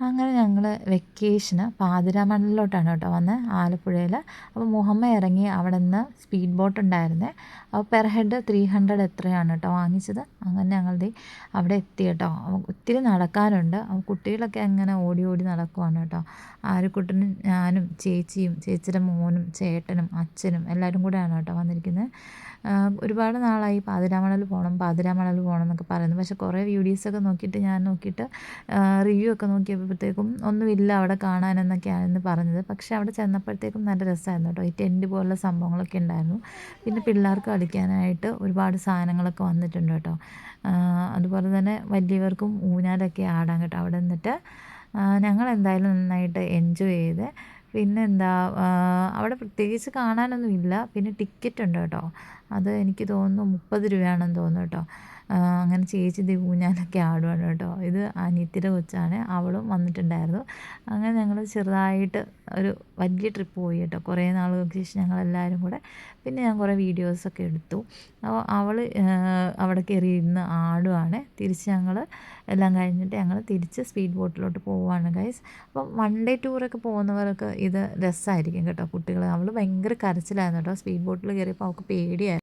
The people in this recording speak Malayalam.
അങ്ങനെ ഞങ്ങൾ വെക്കേഷന് പാതിരാമണലിലോട്ടാണ് കേട്ടോ വന്നത്, ആലപ്പുഴയിൽ. അപ്പോൾ മുഹമ്മ ഇറങ്ങി അവിടെ നിന്ന് സ്പീഡ് ബോട്ട് ഉണ്ടായിരുന്നേ. അപ്പോൾ പെർ ഹെഡ് 300 എത്രയാണ് കേട്ടോ വാങ്ങിച്ചത്. അങ്ങനെ ഞങ്ങൾ അവിടെ എത്തി കേട്ടോ. ഒത്തിരി നടക്കാനുണ്ട്. കുട്ടികളൊക്കെ അങ്ങനെ ഓടി ഓടി നടക്കുവാണ് കേട്ടോ. ആര്യക്കുട്ടനും ഞാനും ചേച്ചിയും ചേച്ചിയുടെ മോനും ചേട്ടനും അച്ഛനും എല്ലാവരും കൂടെയാണ് കേട്ടോ വന്നിരിക്കുന്നത്. ഒരുപാട് നാളായി പാതിരാമണൽ പോകണം എന്നൊക്കെ പറയുന്നു. പക്ഷേ കുറേ വീഡിയോസൊക്കെ നോക്കിയിട്ട് റിവ്യൂ ഒക്കെ നോക്കിയപ്പോഴത്തേക്കും ഒന്നുമില്ല അവിടെ കാണാനെന്നൊക്കെയാണ് പറഞ്ഞത്. പക്ഷേ അവിടെ ചെന്നപ്പോഴത്തേക്കും നല്ല രസമായിരുന്നു കേട്ടോ. ഈ ടെൻറ്റ് പോലുള്ള സംഭവങ്ങളൊക്കെ ഉണ്ടായിരുന്നു. പിന്നെ പിള്ളേർക്ക് കളിക്കാനായിട്ട് ഒരുപാട് സാധനങ്ങളൊക്കെ വന്നിട്ടുണ്ട് കേട്ടോ. അതുപോലെ തന്നെ വലിയവർക്കും ഊഞ്ഞാലൊക്കെ ആടാൻ കേട്ടോ അവിടെ നിന്നിട്ട്. ഞങ്ങൾ എന്തായാലും നന്നായിട്ട് എൻജോയ് ചെയ്ത്. പിന്നെന്താ, അവിടെ പ്രത്യേകിച്ച് കാണാനൊന്നുമില്ല. പിന്നെ ടിക്കറ്റ് ഉണ്ട് കേട്ടോ. അത് എനിക്ക് തോന്നുന്നു 30 രൂപയാണെന്ന് തോന്നുന്നു കേട്ടോ. അങ്ങനെ ചേച്ചി ഊഞ്ഞാലൊക്കെ ആടുവാണ് കേട്ടോ. ഇത് അനിയത്തിയുടെ കൊച്ചാണ്, അവളും വന്നിട്ടുണ്ടായിരുന്നു. അങ്ങനെ ഞങ്ങൾ ചെറുതായിട്ട് ഒരു വലിയ ട്രിപ്പ് പോയി കേട്ടോ. കുറേ നാളുകൾക്ക് ശേഷം ഞങ്ങളെല്ലാവരും കൂടെ. പിന്നെ ഞാൻ കുറേ വീഡിയോസൊക്കെ എടുത്തു. അപ്പോൾ അവൾ അവിടെ കയറി ഇരുന്ന് ആടുവാണ്. തിരിച്ച് ഞങ്ങൾ എല്ലാം കഴിഞ്ഞിട്ട് ഞങ്ങൾ തിരിച്ച് സ്പീഡ് ബോട്ടിലോട്ട് പോവുകയാണ് ഗൈസ്. അപ്പം 1 ഡേ ടൂറൊക്കെ പോകുന്നവർക്ക് ഇത് രസമായിരിക്കും കേട്ടോ. അവൾ ഭയങ്കര കരച്ചിലായിരുന്നു കേട്ടോ. സ്പീഡ് ബോട്ടിൽ കയറിയപ്പോൾ അവൾക്ക് പേടിയായിരുന്നു.